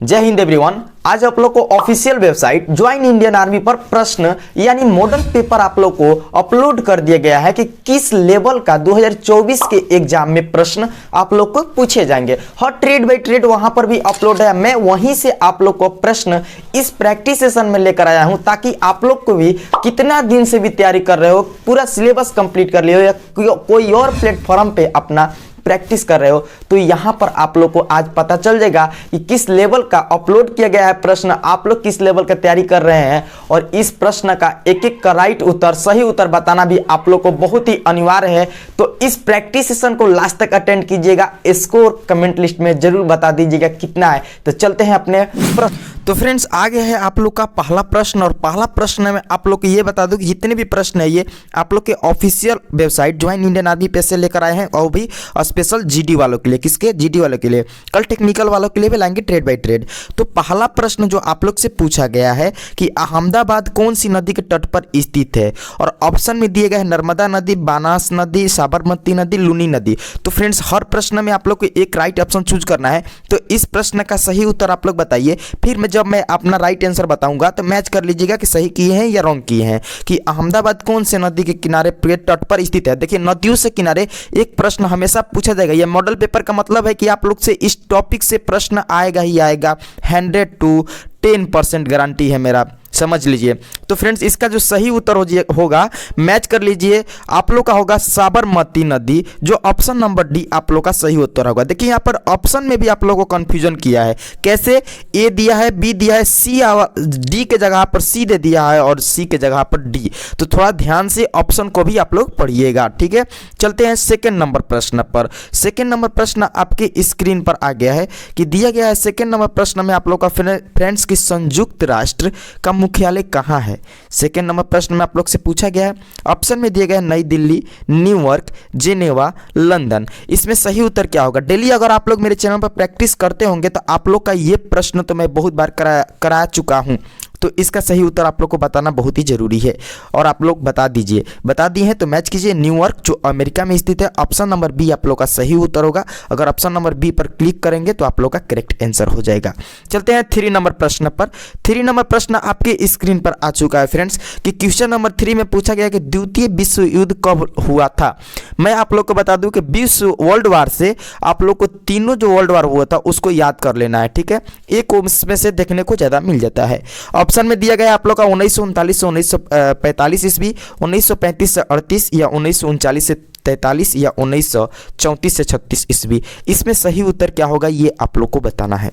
जय हिंद एवरीवन। आज आप लोग को official website join Indian army पर प्रश्न यानी मॉडल पेपर आप लोग को अपलोड कर दिया गया है कि किस लेवल का 2024 के एग्जाम में प्रश्न आप लोग को पूछे जाएंगे। हर ट्रेड बाय ट्रेड वहां पर भी अपलोड है। मैं वहीं से आप लोग को प्रश्न इस प्रैक्टिस सेशन में लेकर आया हूं ताकि आप लोग को भी कितना दिन से भी तैयारी कर रहे हो, पूरा सिलेबस कंप्लीट कर लिए हो या कोई और प्लेटफॉर्म पे अपना प्रैक्टिस कर रहे हो, तो यहां पर आप लोग को आज पता चल जाएगा कि किस लेवल का अपलोड किया गया है प्रश्न, आप लोग किस लेवल का तैयारी कर रहे हैं। और इस प्रश्न का एक एक का राइट उत्तर, सही उत्तर बताना भी आप लोग को बहुत ही अनिवार्य है। तो इस प्रैक्टिस सेशन को लास्ट तक अटेंड कीजिएगा। स्कोर कमेंट लिस्ट में जरूर बता दीजिएगा कितना है। तो चलते हैं अपने प्रश्न। तो फ्रेंड्स, आगे है आप लोग का पहला प्रश्न, और पहला प्रश्न में आप लोग को ये बता दूं कि जितने भी प्रश्न है ये आप लोग के official website join Indian army पे से लेकर आए हैं, और भी स्पेशल जीडी वालों के लिए। किसके? जीडी वालों के लिए। कल टेक्निकल वालों के लिए भी लाएंगे ट्रेड बाय ट्रेड। तो पहला प्रश्न जो आप लोग से पूछा गया है कि अहमदाबाद कौन सी नदी के तट पर स्थित है, और ऑप्शन में दिए गए हैं नर्मदा नदी, बानास नदी, साबरमती नदी, लूनी नदी। तो फ्रेंड्स, हर प्रश्न में आप लोग को एक राइट ऑप्शन चूज करना है। तो इस प्रश्न का सही उत्तर आप लोग बताइए, फिर जब मैं अपना राइट आंसर बताऊंगा तो मैच कर लीजिएगा कि सही किए हैं या रॉन्ग किए हैं। कि अहमदाबाद कौन से नदी के किनारे तट पर स्थित है। देखिए, नदियों से किनारे एक प्रश्न हमेशा पूछा जाएगा। यह मॉडल पेपर का मतलब है कि आप लोग से इस टॉपिक से प्रश्न आएगा ही आएगा। 100 to 10% गारंटी है मेरा, समझ लीजिए। तो फ्रेंड्स, इसका जो सही उत्तर होगा, मैच कर लीजिए, आप लोग का होगा साबरमती नदी, जो ऑप्शन नंबर डी आप लोग का सही उत्तर होगा। देखिए, यहाँ पर ऑप्शन में भी आप लोगों को कंफ्यूजन किया है। कैसे? ए दिया है, बी दिया है, सी, डी के जगह पर सी दे दिया है और सी के जगह पर डी। तो थोड़ा ध्यान से ऑप्शन को भी आप लोग पढ़िएगा, ठीक है। चलते हैं सेकेंड नंबर प्रश्न पर। सेकेंड नंबर प्रश्न आपके स्क्रीन पर आ गया है कि दिया गया है सेकेंड नंबर प्रश्न में आप लोग का फ्रेंड्स की संयुक्त राष्ट्र का मुख्यालय कहाँ है। सेकेंड नंबर प्रश्न में आप लोग से पूछा गया है। ऑप्शन में दिए गए नई दिल्ली, न्यूयॉर्क, जेनेवा, लंदन। इसमें सही उत्तर क्या होगा? डेली अगर आप लोग मेरे चैनल पर प्रैक्टिस करते होंगे तो आप लोग का ये प्रश्न तो मैं बहुत बार करा चुका हूँ। तो इसका सही उत्तर आप लोग को बताना बहुत ही जरूरी है, और आप लोग बता दीजिए। बता दिए हैं तो मैच कीजिए। न्यूयॉर्क जो अमेरिका में स्थित है, ऑप्शन नंबर बी आप लोग का सही उत्तर होगा। अगर ऑप्शन नंबर बी पर क्लिक करेंगे तो आप लोग का करेक्ट आंसर हो जाएगा। चलते हैं 3 नंबर प्रश्न पर। 3 नंबर प्रश्न आपके स्क्रीन पर आ चुका है फ्रेंड्स, कि क्वेश्चन नंबर 3 में पूछा गया कि द्वितीय विश्व युद्ध कब हुआ था। मैं आप लोग को बता दूं कि विश्व वर्ल्ड वार से आप लोग को तीनों जो वर्ल्ड वार हुआ था उसको याद कर लेना है, ठीक है। एक उसमें से देखने को ज्यादा मिल जाता है। ऑप्शन में दिया गया आप लोग का 1939 से 1945 ईस्वी, 1935 से 38, या 1939 से 43, या 1934 से 36 ईस्वी। इसमें सही उत्तर क्या होगा ये आप लोग को बताना है।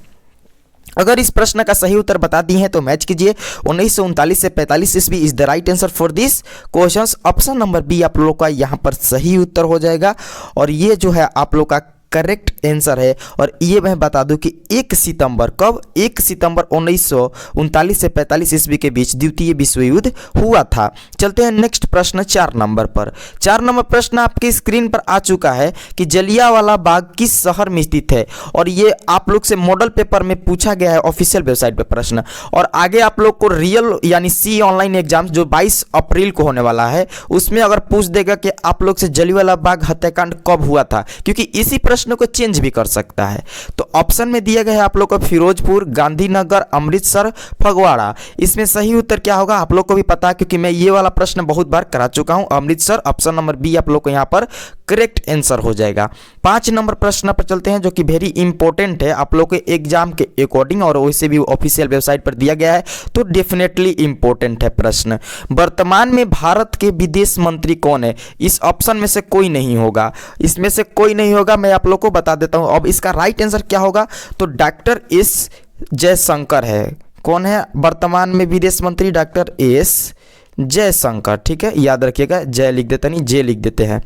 अगर इस प्रश्न का सही उत्तर बता दिए हैं तो मैच कीजिए। 1939 से 45 ईस्वी is the right answer for this question. Option number B आप लोग का यहाँ पर सही उत्तर हो जाएगा, और ये जो है आप लोग का करेक्ट आंसर है। और ये मैं बता दूं कि 1 सितंबर, कब? 1 सितंबर 1939 से 45 ईस्वी के बीच द्वितीय विश्व युद्ध हुआ था। चलते हैं नेक्स्ट प्रश्न 4 नंबर पर। 4 नंबर प्रश्न आपके स्क्रीन पर आ चुका है कि जलियांवाला बाग किस शहर में स्थित है, और ये आप लोग से मॉडल पेपर में पूछा गया है ऑफिशियल वेबसाइट पे प्रश्न। और आगे आप लोग को रियल यानी सी ऑनलाइन एग्जाम जो 22 अप्रैल को होने वाला है, उसमें अगर पूछ देगा कि आप लोग से जलियांवाला बाग हत्याकांड कब हुआ था, क्योंकि इसी प्रश्न को चेंज भी कर सकता है। तो ऑप्शन में दिया गया है आप लोग को फिरोजपुर, गांधीनगर, अमृतसर, फगवाड़ा। इसमें सही उत्तर क्या होगा आप लोग को भी पता है, क्योंकि मैं ये वाला प्रश्न बहुत बार करा चुका हूं। अमृतसर, ऑप्शन नंबर बी आप लोग को यहां पर करेक्ट आंसर हो जाएगा। 5 नंबर प्रश्न पर चलते हैं, जो कि वेरी इंपॉर्टेंट है आप लोग के एग्जाम के अकॉर्डिंग, और वैसे भी ऑफिशियल वेबसाइट पर दिया गया है तो डेफिनेटली इंपॉर्टेंट है प्रश्न। वर्तमान में भारत के विदेश मंत्री कौन है? इस ऑप्शन में से कोई नहीं होगा, इसमें से कोई नहीं होगा। मैं आप लोग को बता देता हूं। अब इसका राइट आंसर क्या होगा? तो डॉक्टर एस जयशंकर है। कौन है वर्तमान में विदेश मंत्री? डॉक्टर एस जयशंकर, ठीक है, याद रखिएगा। जय लिख देते नहीं, जे लिख देते हैं।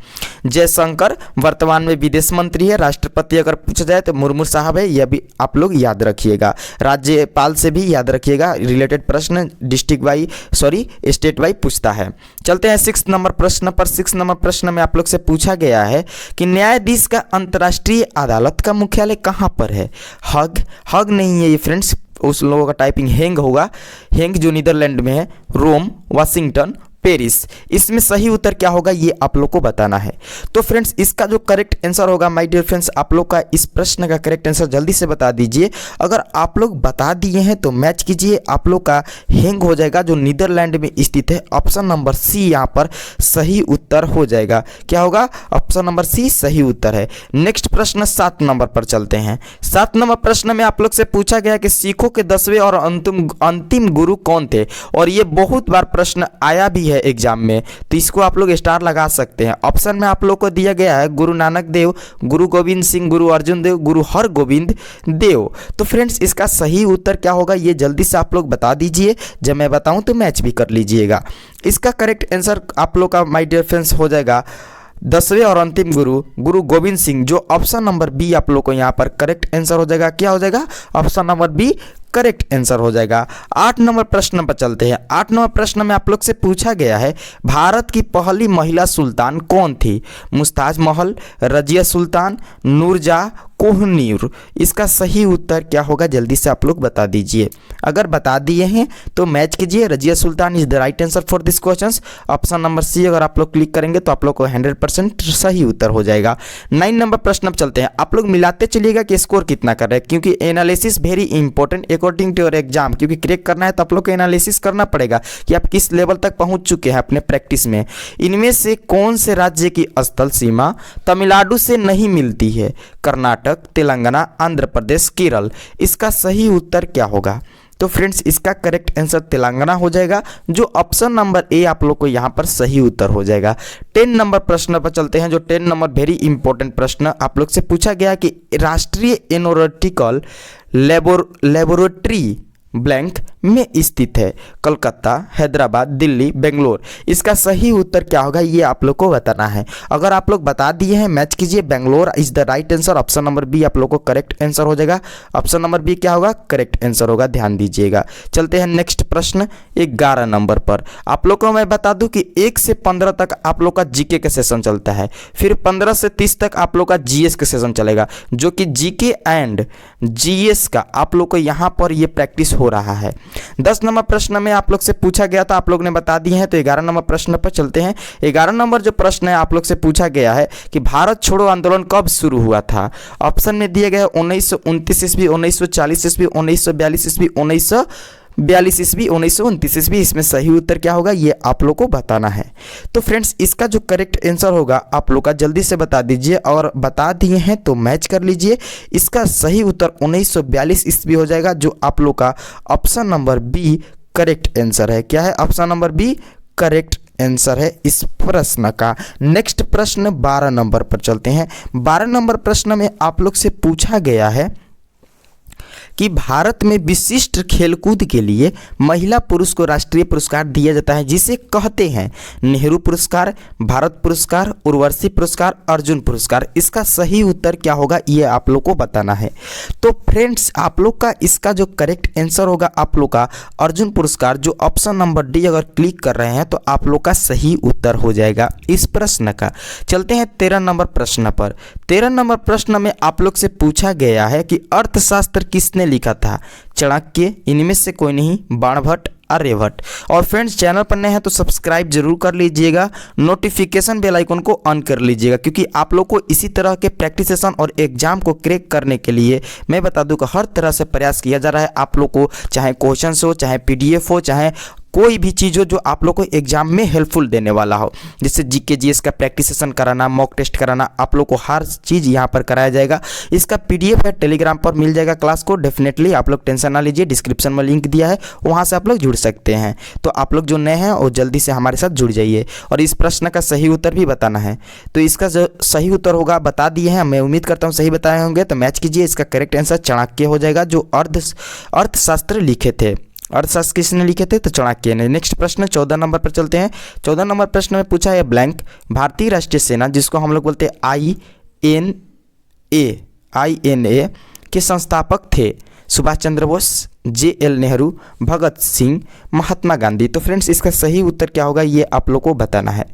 जयशंकर वर्तमान में विदेश मंत्री है। राष्ट्रपति अगर पूछा जाए तो मुर्मू साहब है, यह भी आप लोग याद रखिएगा। राज्यपाल से भी याद रखिएगा, रिलेटेड प्रश्न स्टेट वाइज पूछता है। चलते हैं 6 नंबर प्रश्न पर। 6 नंबर प्रश्न में आप लोग से पूछा गया है कि न्यायाधीश का अंतर्राष्ट्रीय अदालत का मुख्यालय कहाँ पर है। हग नहीं है ये फ्रेंड्स, उस लोगों का टाइपिंग हेंग होगा। हेंग जो नीदरलैंड में है, रोम, वाशिंगटन, पेरिस। इसमें सही उत्तर क्या होगा ये आप लोग को बताना है। तो फ्रेंड्स इसका जो करेक्ट आंसर होगा माय डियर फ्रेंड्स, आप लोग का इस प्रश्न का करेक्ट आंसर जल्दी से बता दीजिए। अगर आप लोग बता दिए हैं तो मैच कीजिए, आप लोग का हैंग हो जाएगा जो नीदरलैंड में स्थित है। ऑप्शन नंबर सी यहाँ पर सही उत्तर हो जाएगा। क्या होगा? ऑप्शन नंबर सी सही उत्तर है। नेक्स्ट प्रश्न 7 नंबर पर चलते हैं। 7 नंबर प्रश्न में आप लोग से पूछा गया कि सिखों के 10वें और अंतिम गुरु कौन थे, और ये बहुत बार प्रश्न आया भी है एग्जाम में, तो इसको आप लोग स्टार लगा सकते हैं। ऑप्शन में आप लोग को दिया गया है गुरु नानक देव, गुरु गोविंद सिंह, गुरु अर्जुन देव, गुरु हरगोविंद देव। तो फ्रेंड्स इसका सही उत्तर क्या होगा ये जल्दी से आप लोग बता दीजिए, जब मैं बताऊं तो मैच भी कर लीजिएगा। इसका करेक्ट आंसर आप लोग का माय डियर फ्रेंड्स हो जाएगा 10वें और अंतिम गुरु गुरु गोविंद सिंह, जो ऑप्शन नंबर बी आप लोग को यहाँ पर करेक्ट आंसर हो जाएगा। क्या हो जाएगा? Option number B correct answer हो जाएगा। 8 नंबर प्रश्न पर चलते हैं। 8 नंबर प्रश्न में आप लोग से पूछा गया है भारत की पहली महिला सुल्तान कौन थी? मुमताज महल, रजिया सुल्तान, नूरजहाँ, कोहिनूर। इसका सही उत्तर क्या होगा जल्दी से आप लोग बता दीजिए। अगर बता दिए हैं तो मैच कीजिए। Razia Sultan is the right answer for this question. Option number C अगर आप लोग क्लिक करेंगे तो आप लोग को 100% सही उत्तर हो जाएगा। 9 नंबर प्रश्न पर चलते हैं। आप लोग मिलाते चलिएगा कि स्कोर कितना कर रहे हैं, क्योंकि analysis very important according to your exam, क्योंकि क्रैक करना है तो आप लोग को एनालिसिस करना पड़ेगा कि आप किस लेवल तक पहुंच चुके हैं अपने प्रैक्टिस में। इनमें से कौन से राज्य की स्थल सीमा तमिलनाडु से नहीं मिलती है? कर्नाटक, तेलंगाना, आंध्र प्रदेश, केरल। इसका सही उत्तर क्या होगा? तो फ्रेंड्स इसका करेक्ट आंसर तेलंगाना हो जाएगा, जो ऑप्शन नंबर ए आप लोग को यहाँ पर सही उत्तर हो जाएगा। 10 नंबर प्रश्न पर चलते हैं। जो 10 नंबर वेरी इंपॉर्टेंट प्रश्न आप लोग से पूछा गया कि राष्ट्रीय एरोनॉटिकल लेबोरेटरी ब्लैंक में स्थित है? कलकत्ता, हैदराबाद, दिल्ली, बेंगलोर। इसका सही उत्तर क्या होगा ये आप लोग को बताना है। अगर आप लोग बता दिए हैं मैच कीजिए। Bangalore is the right answer. Option number B आप लोग को करेक्ट आंसर हो जाएगा। ऑप्शन नंबर बी क्या होगा? करेक्ट आंसर होगा, ध्यान दीजिएगा। चलते हैं नेक्स्ट प्रश्न 11 नंबर पर। आप लोग को मैं बता दूं कि 1 से 15 तक आप लोग का जीके का सेशन चलता है, फिर 15 से 30 तक आप लोग का जीएस का सेशन चलेगा, जो कि जीके एंड जीएस का आप लोग को यहाँ पर ये प्रैक्टिस हो रहा है। 10 नंबर प्रश्न में आप लोग से पूछा गया था, आप लोग ने बता दिए हैं। तो 11 नंबर प्रश्न पर चलते हैं। 11 नंबर जो प्रश्न है आप लोग से पूछा गया है कि भारत छोड़ो आंदोलन कब शुरू हुआ था? ऑप्शन में दिए गए 1929 ईस्वी, 1940 ईस्वी, 1942 ईस्वी, 1942 ईस्वी, 1929 ईस्वी। इसमें सही उत्तर क्या होगा ये आप लोग को बताना है। तो फ्रेंड्स इसका जो करेक्ट आंसर होगा आप लोग का जल्दी से बता दीजिए, और बता दिए हैं तो मैच कर लीजिए। इसका सही उत्तर 1942 ईस्वी हो जाएगा, जो आप लोग का option number B correct answer है। क्या है? Option number B correct answer है इस प्रश्न का। नेक्स्ट प्रश्न 12 नंबर पर चलते हैं। 12 नंबर प्रश्न में आप लोग से पूछा गया है कि भारत में विशिष्ट खेलकूद के लिए महिला पुरुष को राष्ट्रीय पुरस्कार दिया जाता है, जिसे कहते हैं नेहरू पुरस्कार, भारत पुरस्कार, उर्वशी पुरस्कार, अर्जुन पुरस्कार। इसका सही उत्तर क्या होगा ये आप लोग को बताना है। तो फ्रेंड्स आप लोग का इसका जो करेक्ट आंसर होगा आप लोग का अर्जुन पुरस्कार, जो ऑप्शन नंबर डी अगर क्लिक कर रहे हैं तो आप लोग का सही उत्तर हो जाएगा इस प्रश्न का। चलते हैं 13 नंबर प्रश्न पर। 13 नंबर प्रश्न में आप लोग से पूछा गया है कि अर्थशास्त्र किसने लिखा था? चाणक्य, इनमें से कोई नहीं, बाणभट्ट, आर्यभट्ट। और फ्रेंड्स चैनल पर नए हैं तो सब्सक्राइब जरूर कर लीजिएगा, नोटिफिकेशन बेल आइकन को ऑन कर लीजिएगा, क्योंकि आप लोग को इसी तरह के प्रैक्टिस सेशन और एग्जाम को क्रैक करने के लिए मैं बता दूं कि हर तरह से प्रयास किया जा रहा है। आप लोग को चाहे क्वेश्चन हो, चाहे पीडीएफ हो, चाहे कोई भी चीज़ हो जो आप लोग को एग्जाम में हेल्पफुल देने वाला हो, जैसे जीके जीएस का प्रैक्टिस सेशन कराना, मॉक टेस्ट कराना, आप लोग को हर चीज़ यहाँ पर कराया जाएगा। इसका पीडीएफ है, टेलीग्राम पर मिल जाएगा क्लास को। डेफिनेटली आप लोग टेंशन ना लीजिए, डिस्क्रिप्शन में लिंक दिया है, वहाँ से आप लोग जुड़ सकते हैं। तो आप लोग जो नए हैं वो जल्दी से हमारे साथ जुड़ जाइए, और इस प्रश्न का सही उत्तर भी बताना है। तो इसका जो सही उत्तर होगा बता दिए हैं, मैं उम्मीद करता हूँ सही बताए होंगे। तो मैच कीजिए। इसका करेक्ट आंसर चाणक्य हो जाएगा, जो अर्थशास्त्र लिखे थे। अर्थशास्त्र किसने लिखे थे? तो चाणक्य ने। नेक्स्ट प्रश्न 14 नंबर पर चलते हैं। 14 नंबर प्रश्न में पूछा है ब्लैंक भारतीय राष्ट्रीय सेना, जिसको हम लोग बोलते हैं INA के संस्थापक थे? सुभाष चंद्र बोस, JL नेहरू, भगत सिंह, महात्मा गांधी। तो फ्रेंड्स इसका सही उत्तर क्या होगा ये आप लोग को बताना है।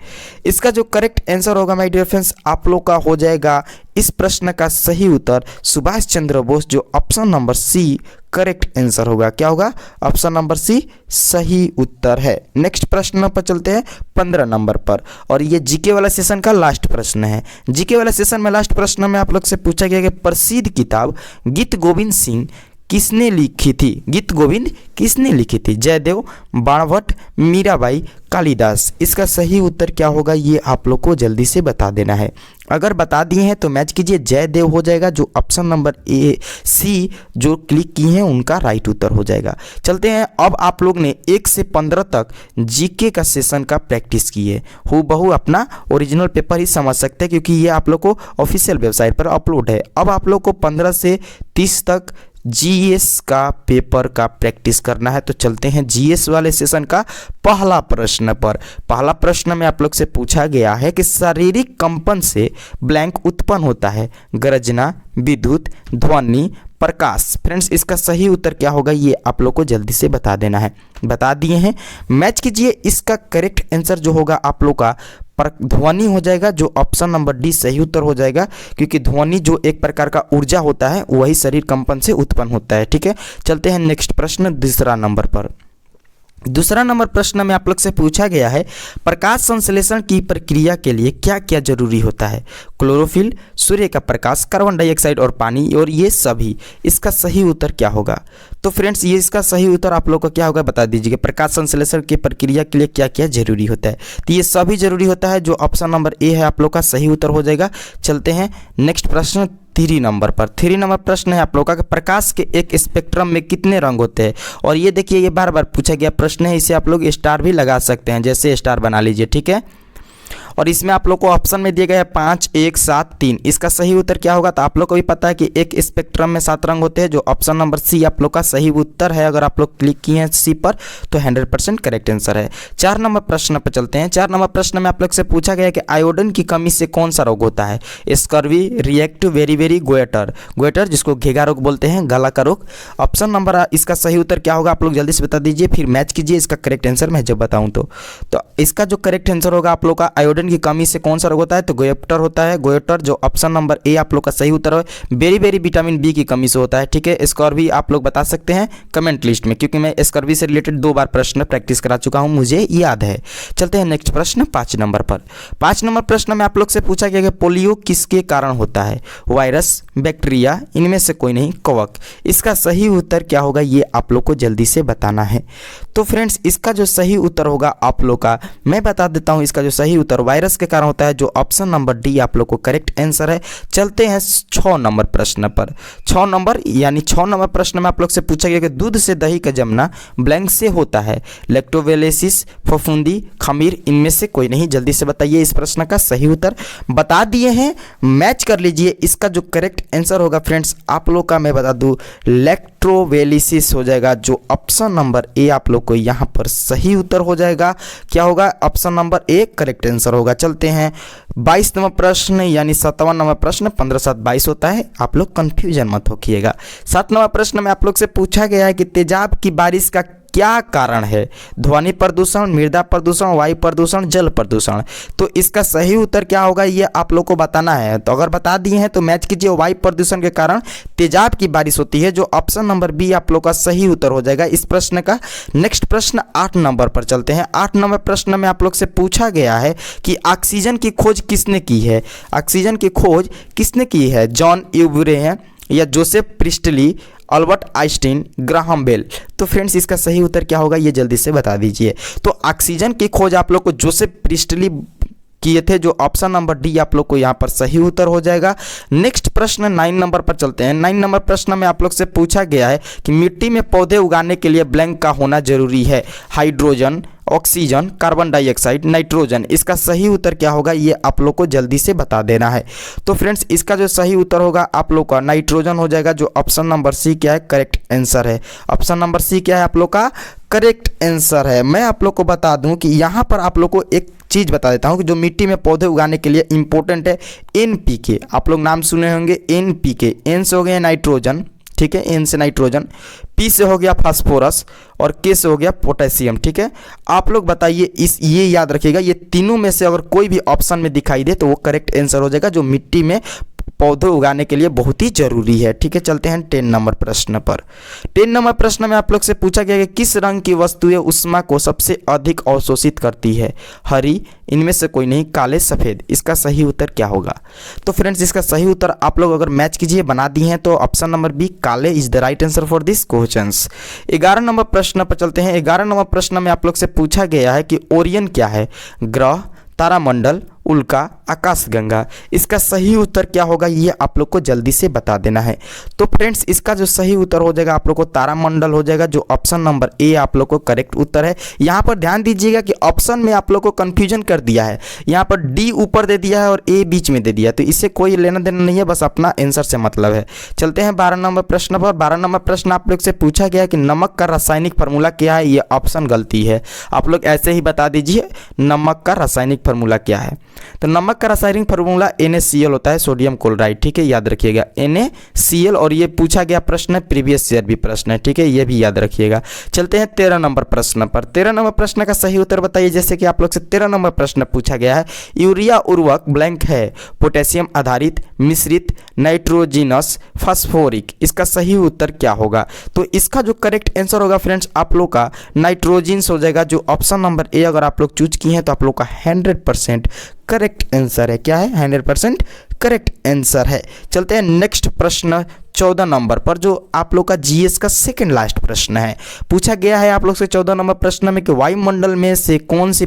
इसका जो करेक्ट आंसर होगा माय डियर फ्रेंड्स आप लोग का हो जाएगा इस प्रश्न का सही उत्तर सुभाष चंद्र बोस, जो option number C correct answer होगा। क्या होगा? ऑप्शन नंबर सी सही उत्तर है। नेक्स्ट प्रश्न पर चलते हैं 15 नंबर पर, और ये जीके वाला सेशन का लास्ट प्रश्न है। जीके वाला सेशन में लास्ट प्रश्न में आप लोग से पूछा गया कि प्रसिद्ध किताब गीत गोविंद सिंह किसने लिखी थी? गीत गोविंद किसने लिखी थी? जयदेव, बाणभट्ट, मीराबाई, कालिदास। इसका सही उत्तर क्या होगा ये आप लोग को जल्दी से बता देना है। अगर बता दिए हैं तो मैच कीजिए, जयदेव हो जाएगा, जो ऑप्शन नंबर ए सी जो क्लिक किए हैं उनका राइट उत्तर हो जाएगा। चलते हैं, अब आप लोग ने 1 से 15 तक जीके का सेशन का प्रैक्टिस की है, हूबहू अपना ओरिजिनल पेपर ही समझ सकते हैं क्योंकि ये आप लोग को ऑफिशियल वेबसाइट पर अपलोड है। अब आप लोग को 15 से 30 तक जीएस का पेपर का प्रैक्टिस करना है। तो चलते हैं जीएस वाले सेशन का पहला प्रश्न पर। पहला प्रश्न में आप लोग से पूछा गया है कि शारीरिक कंपन से ब्लैंक उत्पन्न होता है, गर्जना, विद्युत, ध्वनि, प्रकाश। फ्रेंड्स इसका सही उत्तर क्या होगा ये आप लोग को जल्दी से बता देना है। बता दिए हैं, मैच कीजिए। इसका करेक्ट आंसर जो होगा आप लोग का ध्वनि हो जाएगा, जो ऑप्शन नंबर डी सही उत्तर हो जाएगा, क्योंकि ध्वनि जो एक प्रकार का ऊर्जा होता है वही शरीर कंपन से उत्पन्न होता है। ठीक है, चलते हैं नेक्स्ट प्रश्न दूसरा नंबर पर। दूसरा नंबर प्रश्न में आप लोग से पूछा गया है प्रकाश संश्लेषण की प्रक्रिया के लिए क्या क्या जरूरी होता है? क्लोरोफिल, सूर्य का प्रकाश, कार्बन डाइऑक्साइड और पानी, और ये सभी। इसका सही उत्तर क्या होगा? तो फ्रेंड्स ये इसका सही उत्तर आप लोग को क्या होगा बता दीजिए। प्रकाश संश्लेषण की प्रक्रिया के लिए क्या क्या जरूरी होता है? तो ये सभी जरूरी होता है, जो ऑप्शन नंबर ए है आप लोग का सही उत्तर हो जाएगा। चलते हैं नेक्स्ट प्रश्न 3 नंबर पर। 3 नंबर प्रश्न है आप लोग का कि प्रकाश के एक स्पेक्ट्रम में कितने रंग होते हैं? और ये देखिए ये बार बार पूछा गया प्रश्न है, इसे आप लोग स्टार भी लगा सकते हैं, जैसे स्टार बना लीजिए। ठीक है, और इसमें आप लोग को ऑप्शन में दिए गए हैं 5, 1, 7, 3। इसका सही उत्तर क्या होगा? तो आप लोग को भी पता है कि एक स्पेक्ट्रम में 7 रंग होते हैं, जो ऑप्शन नंबर सी आप लोग का सही उत्तर है। अगर आप लोग क्लिक किए हैं सी पर तो 100% करेक्ट आंसर है। 4 नंबर प्रश्न पर चलते हैं। 4 नंबर प्रश्न में आप लोग से पूछा गया कि आयोडीन की कमी से कौन सा रोग होता है? स्कर्वी, रिएक्टिव वेरी गोएटर, गोएटर जिसको घेगा रोग बोलते हैं, गला का रोग। ऑप्शन नंबर इसका सही उत्तर क्या होगा आप लोग जल्दी से बता दीजिए, फिर मैच कीजिए इसका करेक्ट आंसर मैं जब बताऊं तो इसका जो करेक्ट आंसर होगा आप लोग का आयोडीन की कमी से कौन सा रोग होता है? तो गोएटर होता है, गोएटर, जो ऑप्शन नंबर ए आप लोग का सही उत्तर है। बेरी विटामिन बी की कमी से होता है। ठीक है, स्कर्वी आप लोग बता सकते हैं कमेंट लिस्ट में, क्योंकि मैं स्कर्वी से रिलेटेड 2 बार प्रश्न प्रैक्टिस करा चुका हूं, मुझे याद है। चलते हैं नेक्स्ट प्रश्न 5 नंबर पर। 5 नंबर प्रश्न में आप लोग से पूछा गया कि पोलियो किसके कारण होता है? वायरस, बैक्टीरिया, इनमें से कोई नहीं, कवक। इसका सही उत्तर क्या होगा ये आप लोग को जल्दी से बताना है। तो फ्रेंड्स इसका जो सही उत्तर होगा आप लोग का मैं बता देता हूं, इसका जो सही उत्तर वायरस के कारण होता है, जो ऑप्शन नंबर डी आप लोग को करेक्ट आंसर है। चलते हैं 6 नंबर प्रश्न पर। 6 नंबर प्रश्न में आप लोग से पूछा गया कि दूध से दही का जमना ब्लैंक से होता है, लैक्टोबैसिलस, फफूंदी, खमीर, इनमें से कोई नहीं। जल्दी से बताइए इस प्रश्न का सही उत्तर। बता दिए हैं, मैच कर लीजिए। इसका जो करेक्ट आंसर होगा फ्रेंड्स आप लोग का मैं बता दूं लैक्टोबैसिलस हो जाएगा, जो ऑप्शन नंबर ए आप लोग को यहाँ पर सही उत्तर हो जाएगा। क्या होगा? Option number A correct answer होगा। चलते हैं 22 नंबर प्रश्न, यानी 7वां नंबर प्रश्न। 15 7 22 होता है, आप लोग कंफ्यूजन मत होइएगा। 7 नंबर प्रश्न में आप लोग से पूछा गया है कि तेजाब की बारिश का क्या कारण है? ध्वनि प्रदूषण, मृदा प्रदूषण, वायु प्रदूषण, जल प्रदूषण। तो इसका सही उत्तर क्या होगा ये आप लोग को बताना है। तो अगर बता दिए हैं तो मैच कीजिए। वायु प्रदूषण के कारण तेजाब की बारिश होती है, जो ऑप्शन नंबर बी आप लोग का सही उत्तर हो जाएगा इस प्रश्न का। नेक्स्ट प्रश्न 8 नंबर पर चलते हैं। 8 नंबर प्रश्न में आप लोग से पूछा गया है कि ऑक्सीजन की खोज किसने की है? ऑक्सीजन की खोज किसने की है? जॉन यूबरे हैं, या Joseph Priestley, Albert Einstein, Graham Bell. तो फ्रेंड्स इसका सही उत्तर क्या होगा ये जल्दी से बता दीजिए। तो ऑक्सीजन की खोज आप लोग को जोसेफ प्रिस्टली किए थे, जो ऑप्शन नंबर डी आप लोग को यहाँ पर सही उत्तर हो जाएगा। नेक्स्ट प्रश्न 9 नंबर पर चलते हैं। 9 नंबर प्रश्न में आप लोग से पूछा गया है कि मिट्टी में पौधे उगाने के लिए ब्लैंक का होना जरूरी है? Hydrogen, oxygen, carbon dioxide, nitrogen. इसका सही उत्तर क्या होगा ये आप लोग को जल्दी से बता देना है। तो फ्रेंड्स इसका जो सही उत्तर होगा आप लोग का नाइट्रोजन हो जाएगा, जो ऑप्शन नंबर सी क्या है करेक्ट आंसर है। ऑप्शन नंबर सी क्या है आप लोग का करेक्ट आंसर है। मैं आप लोग को बता दूं कि यहाँ पर आप लोग को एक चीज़ बता देता हूँ कि जो मिट्टी में पौधे उगाने के लिए इंपॉर्टेंट है NPK। आप लोग नाम सुने होंगे NPK। एन से हो गए नाइट्रोजन, ठीक है, एन से नाइट्रोजन, पी से हो गया फास्फोरस और के से हो गया पोटेशियम। ठीक है, आप लोग बताइए, ये याद रखिएगा, ये तीनों में से अगर कोई भी ऑप्शन में दिखाई दे तो वो करेक्ट आंसर हो जाएगा, जो मिट्टी में पौधे उगाने के लिए बहुत ही जरूरी है। ठीक है, चलते हैं 10 नंबर प्रश्न पर। 10 नंबर प्रश्न में आप लोग से पूछा गया कि किस रंग की वस्तुएं उष्मा को सबसे अधिक अवशोषित करती है? हरी, इनमें से कोई नहीं, काले, सफेद। इसका सही उत्तर क्या होगा? तो फ्रेंड्स, इसका सही उत्तर आप लोग अगर मैच कीजिए, बना दिए हैं, तो ऑप्शन नंबर बी काले is the right answer for this questions. 11 number प्रश्न पर चलते हैं। 11 नंबर प्रश्न में आप लोग से पूछा गया है कि ओरियन क्या है? ग्रह, तारामंडल, उल्का, आकाशगंगा। इसका सही उत्तर क्या होगा, ये आप लोग को जल्दी से बता देना है। तो फ्रेंड्स, इसका जो सही उत्तर हो जाएगा आप लोग को तारामंडल हो जाएगा, जो ऑप्शन नंबर ए आप लोग को करेक्ट उत्तर है। यहाँ पर ध्यान दीजिएगा कि ऑप्शन में आप लोग को कंफ्यूजन कर दिया है, यहाँ पर डी ऊपर दे दिया है और ए बीच में दे दिया है, तो इससे कोई लेना देना नहीं है, बस अपना आंसर से मतलब है। चलते हैं 12 नंबर प्रश्न पर। 12 नंबर प्रश्न आप लोग से पूछा गया कि नमक का रासायनिक फार्मूला क्या है? ये ऑप्शन गलती है, आप लोग ऐसे ही बता दीजिए नमक का रासायनिक फार्मूला क्या है। तो नमक का रासायनिक फार्मूला NaCl होता है, सोडियम क्लोराइड। ठीक है, याद रखिएगा NaCl, और ये पूछा गया प्रश्न है, प्रीवियस ईयर भी प्रश्न है। ठीक है, ये भी याद रखिएगा। चलते हैं 13 नंबर प्रश्न पर। 13 नंबर प्रश्न का सही उत्तर बताइए। जैसे कि आप लोग से 13 नंबर प्रश्न पूछा गया है, यूरिया उर्वरक ब्लैंक है, पोटेशियम आधारित, मिश्रित, नाइट्रोजिनस, फास्फोरिक। इसका सही उत्तर क्या होगा? तो इसका जो करेक्ट आंसर होगा फ्रेंड्स आप लोग का नाइट्रोजिनस हो जाएगा, जो ऑप्शन नंबर ए अगर आप लोग चूज किए हैं तो आप लोग का 100% करेक्ट आंसर है। क्या है? 100% करेक्ट आंसर है। चलते हैं नेक्स्ट प्रश्न 14 नंबर पर, जो आप लोग का जीएस का सेकंड लास्ट प्रश्न है। पूछा गया है आप लोग से 14 नंबर प्रश्न में कि वायुमंडल में से कौन सी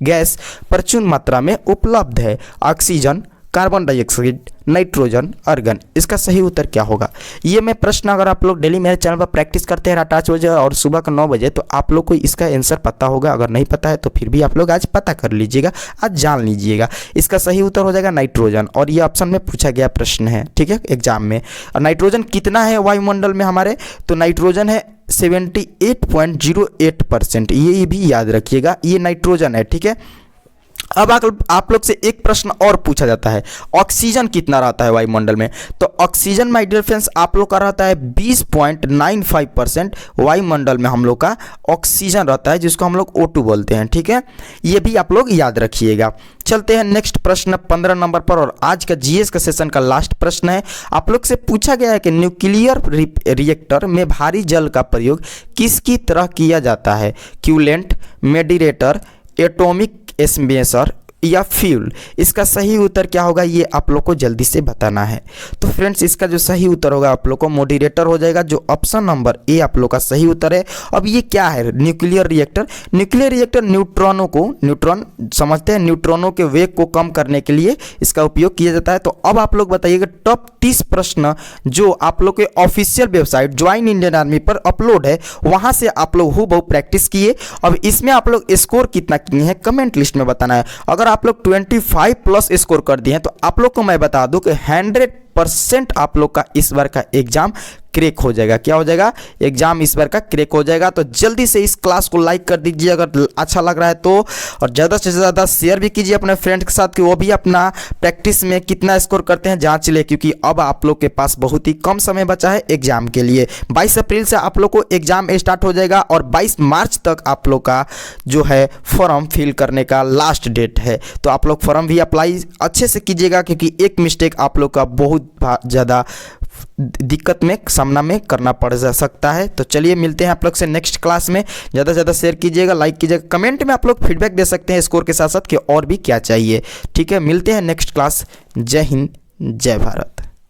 गैस प्रचुर मात्रा में उपलब्ध है? Oxygen, carbon dioxide, nitrogen, organ. इसका सही उत्तर क्या होगा? ये मैं प्रश्न अगर आप लोग डेली मेरे चैनल पर प्रैक्टिस करते हैं रात 8 बजे और सुबह का 9 बजे, तो आप लोग को इसका आंसर पता होगा। अगर नहीं पता है तो फिर भी आप लोग आज पता कर लीजिएगा, आज जान लीजिएगा। इसका सही उत्तर हो जाएगा नाइट्रोजन, और ये ऑप्शन में पूछा गया प्रश्न है। ठीक है, एग्जाम में। और नाइट्रोजन कितना है वायुमंडल में हमारे? तो नाइट्रोजन है 78.08%। ये भी याद रखिएगा, ये नाइट्रोजन है। ठीक है, अब आप लोग से एक प्रश्न और पूछा जाता है, ऑक्सीजन कितना रहता है वायुमंडल में? तो ऑक्सीजन माय डियर फ्रेंड्स आप लोग का रहता है 20.95% वायुमंडल में हम लोग का ऑक्सीजन रहता है, जिसको हम लोग O2 बोलते हैं। ठीक है, ये भी आप लोग याद रखिएगा। चलते हैं नेक्स्ट प्रश्न 15 नंबर पर, और आज का जीएस का सेशन का लास्ट प्रश्न है। आप लोग से पूछा गया है कि न्यूक्लियर रिएक्टर में भारी जल का प्रयोग किसकी तरह किया जाता है? क्यूलेंट, मेडिरेटर, एटॉमिक स्मेशर या फ्यूल। इसका सही उत्तर क्या होगा, ये आप लोग को जल्दी से बताना है। तो फ्रेंड्स, इसका जो सही उत्तर होगा आप लोग को मॉडरेटर हो जाएगा, जो ऑप्शन नंबर ए आप लोग का सही उत्तर है। अब ये क्या है nuclear reactor? Nuclear reactor neutron समझते हैं, न्यूट्रॉनों के वेग को कम करने के लिए इसका उपयोग किया जाता है। तो अब आप लोग बताइएगा टॉप 30 प्रश्न जो आप लोग के official website join Indian army पर अपलोड है, वहां से आप लोग हूबहू प्रैक्टिस किए। अब इसमें आप लोग स्कोर कितना किए हैं कमेंट लिस्ट में बताना है। अगर आप लोग 25 प्लस स्कोर कर दिए हैं तो आप लोग को मैं बता दूं कि 100% आप लोग का इस बार का एग्जाम क्रैक हो जाएगा। क्या हो जाएगा? एग्जाम इस बार का क्रैक हो जाएगा। तो जल्दी से इस क्लास को लाइक कर दीजिए अगर अच्छा लग रहा है तो, और ज़्यादा से ज़्यादा शेयर भी कीजिए अपने फ्रेंड के साथ कि वो भी अपना प्रैक्टिस में कितना स्कोर करते हैं जांच ले, क्योंकि अब आप लोग के पास बहुत ही कम समय बचा है एग्जाम के लिए। 22 अप्रैल से आप लोग को एग्जाम स्टार्ट हो जाएगा और 22 मार्च तक आप लोग का जो है फॉर्म फिल करने का लास्ट डेट है। तो आप लोग फॉर्म भी अप्लाई अच्छे से कीजिएगा, क्योंकि एक मिस्टेक आप लोग का बहुत ज़्यादा दिक्कत में सामना में करना पड़ सकता है। तो चलिए मिलते हैं आप लोग से नेक्स्ट क्लास में। ज़्यादा से ज़्यादा शेयर कीजिएगा, लाइक कीजिएगा, कमेंट में आप लोग फीडबैक दे सकते हैं स्कोर के साथ साथ कि और भी क्या चाहिए। ठीक है, मिलते हैं नेक्स्ट क्लास। जय हिंद, जय भारत।